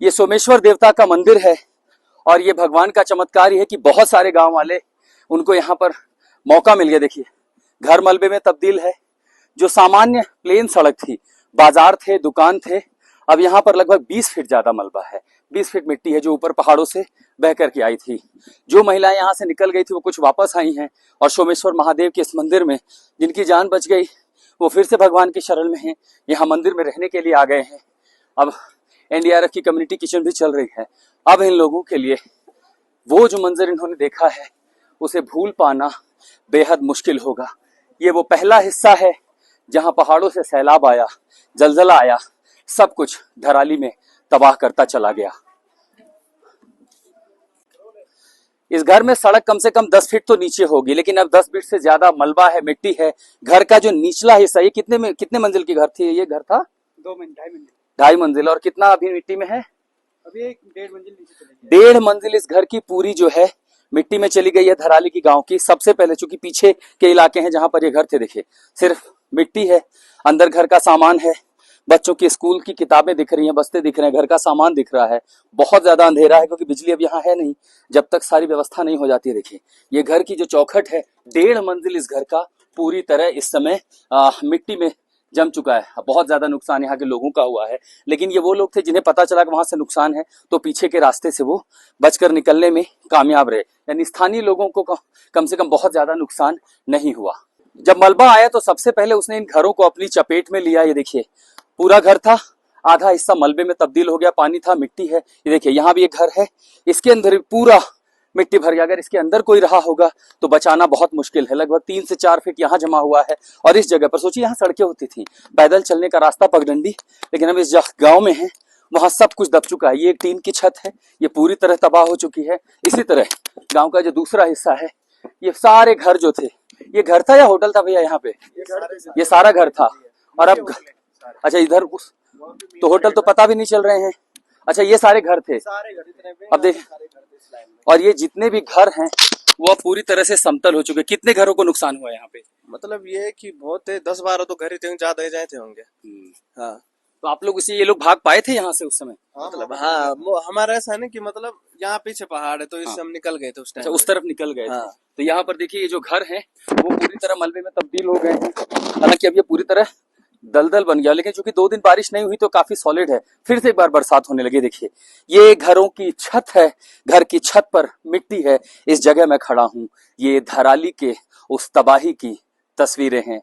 ये सोमेश्वर देवता का मंदिर है और ये भगवान का चमत्कार ये है कि बहुत सारे गांव वाले उनको यहाँ पर मौका मिल गया। देखिए घर मलबे में तब्दील है। जो सामान्य प्लेन सड़क थी, बाजार थे, दुकान थे, अब यहाँ पर लगभग 20 फीट ज्यादा मलबा है। 20 फीट मिट्टी है जो ऊपर पहाड़ों से बह करके आई थी। जो महिलाएं यहाँ से निकल गई थी वो कुछ वापस आई हैं और सोमेश्वर महादेव के इस मंदिर में जिनकी जान बच गई वो फिर से भगवान की शरण में हैं, यहाँ मंदिर में रहने के लिए आ गए हैं। अब एनडीआरएफ की कम्युनिटी किचन भी चल रही है। अब इन लोगों के लिए वो जो मंजर इन्होंने देखा है उसे भूल पाना बेहद मुश्किल होगा। ये वो पहला हिस्सा है जहां पहाड़ों से सैलाब आया, जलजला आया, सब कुछ धराली में तबाह करता चला गया। इस घर में सड़क कम से कम 10 फीट तो नीचे होगी, लेकिन अब 10 फीट से ज्यादा मलबा है, मिट्टी है। घर का जो निचला हिस्सा, ये कितने मंजिल की घर थी? ये घर था 2.5 मंजिल। और कितना अभी मिट्टी में है? अभी 1.5 मंजिल नीचे चली गई। 1.5 मंजिल इस घर की पूरी जो है मिट्टी में चली गई है। धराली की गांव की सबसे पहले, चूंकि पीछे के इलाके हैं जहां पर ये घर थे, देखिए सिर्फ मिट्टी है। अंदर घर का सामान है, बच्चों की स्कूल की किताबें दिख रही हैं, बस्ते दिख रहे हैं, घर का सामान दिख रहा है। बहुत ज्यादा अंधेरा है क्योंकि बिजली अब यहाँ है नहीं, जब तक सारी व्यवस्था नहीं हो जाती। देखिए ये घर की जो चौखट है, 1.5 मंजिल इस घर का पूरी तरह इस समय मिट्टी में जम चुका है। बहुत ज्यादा नुकसान यहाँ के लोगों का हुआ है, लेकिन ये वो लोग थे जिन्हें पता चला कि वहां से नुकसान है तो पीछे के रास्ते से वो बचकर निकलने में कामयाब रहे। यानी स्थानीय लोगों को कम से कम बहुत ज्यादा नुकसान नहीं हुआ। जब मलबा आया तो सबसे पहले उसने इन घरों को अपनी चपेट में लिया। ये देखिए पूरा घर था, आधा हिस्सा मलबे में तब्दील हो गया, पानी था, मिट्टी है। ये देखिए यहाँ भी एक घर है, इसके अंदर पूरा मिट्टी भर गया। अगर इसके अंदर कोई रहा होगा तो बचाना बहुत मुश्किल है। लगभग 3 से 4 फीट यहाँ जमा हुआ है। और इस जगह पर सोचिए, यहाँ सड़कें होती थी, पैदल चलने का रास्ता पगडंडी, लेकिन अब इस गांव में है वहां सब कुछ दब चुका है। ये एक टीन की छत है, ये पूरी तरह तबाह हो चुकी है। इसी तरह गांव का जो दूसरा हिस्सा है, ये सारे घर जो थे, ये घर था या होटल था भैया? यहाँ पे ये सारा घर था। और अब अच्छा, इधर तो होटल तो पता भी नहीं चल रहे हैं। अच्छा, ये सारे घर थे। अब देख, और ये जितने भी घर हैं वो पूरी तरह से समतल हो चुके। कितने घरों को नुकसान हुआ यहाँ पे? मतलब ये है कि बहुत 10-12 तो घर ही थे, ज्यादा ही जाए होंगे। हाँ, तो आप लोग ये लोग भाग पाए थे यहाँ से उस समय? मतलब हाँ, हमारा ऐसा है ना कि मतलब यहाँ पीछे पहाड़ है तो इससे हम निकल गए थे उस टाइम। अच्छा, उस तरफ निकल गए थे। तो यहाँ पर देखिए ये जो घर है वो पूरी तरह मलबे में तब्दील हो गए हैं। हालांकि अब ये पूरी तरह दलदल बन गया, लेकिन चूंकि 2 दिन बारिश नहीं हुई तो काफी सॉलिड है। फिर से एक बार बरसात होने लगी। देखिए ये घरों की छत है, घर की छत पर मिट्टी है। इस जगह मैं खड़ा हूँ, ये धराली के उस तबाही की तस्वीरें हैं।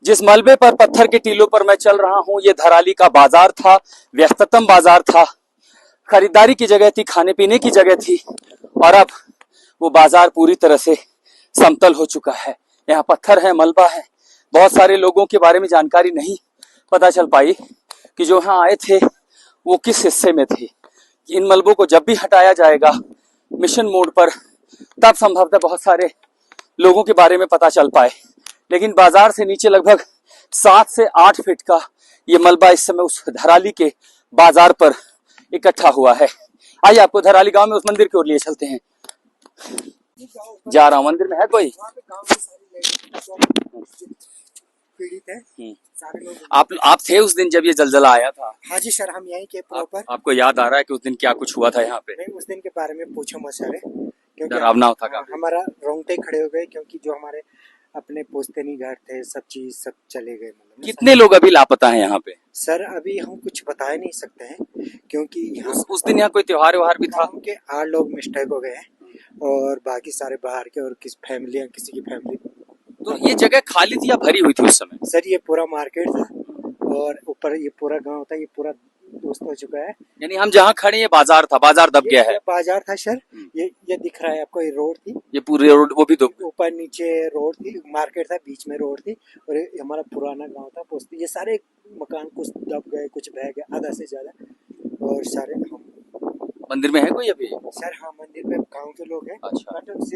जिस मलबे पर, पत्थर के टीलों पर मैं चल रहा हूँ, ये धराली का बाजार था, व्यस्ततम बाजार था, खरीदारी की जगह थी, खाने पीने की जगह थी। और अब वो बाजार पूरी तरह से समतल हो चुका है। यहाँ पत्थर है, मलबा है। बहुत सारे लोगों के बारे में जानकारी नहीं पता चल पाई कि जो यहाँ आए थे वो किस हिस्से में थे। इन मलबों को जब भी हटाया जाएगा मिशन मोड पर, तब संभवतः बहुत सारे लोगों के बारे में पता चल पाए। लेकिन बाजार से नीचे लगभग 7 से 8 फीट का ये मलबा इस समय उस धराली के बाजार पर इकट्ठा हुआ है। आइए आपको धराली गांव में उस मंदिर की ओर लिए चलते हैं। जा रहा हूँ, मंदिर में है कोई? पीड़ित है सारे लोग। आप थे उस दिन जब ये जलजला आया था? हाँ जी सर, हम यहीं के प्रॉपर। आपको याद आ रहा है कि उस दिन क्या कुछ हुआ था यहाँ पे? नहीं, उस दिन के बारे में पूछो मत सर, क्योंकि डरावना था काफी। हमारा रोंगटे खड़े हो गए, क्योंकि जो हमारे अपने पुश्तैनी घर थे, सब चीज सब चले गए। मतलब कितने लोग अभी लापता हैं यहाँ पे? सर अभी हम कुछ बता नहीं सकते हैं, क्योंकि उस दिन यहाँ कोई त्योहार व्यवहार भी था? के 8 लोग मिस्टेक हो गए हैं और बाकी सारे बाहर के, और किस फैमिली, किसी की फैमिली। तो ये जगह खाली थी या भरी हुई थी उस समय? सर ये पूरा मार्केट था और ऊपर ये पूरा गांव था, ये पूरा दोस्त हो चुका है। यानी हम जहाँ खड़े, ये बाजार था, बाजार दब गया है। बाजार था सर, ये दिख रहा है आपको, ये रोड थी, ये पूरी रोड, वो भी दो ऊपर नीचे रोड थी, मार्केट था, बीच में रोड थी, और ये हमारा पुराना गांव था पोस्ती। ये सारे मकान कुछ दब गए, कुछ बह गए, आधा से ज्यादा। और सारे मंदिर में है कोई अभी? सर हाँ, मंदिर में गाँव के लोग हैं। अच्छा।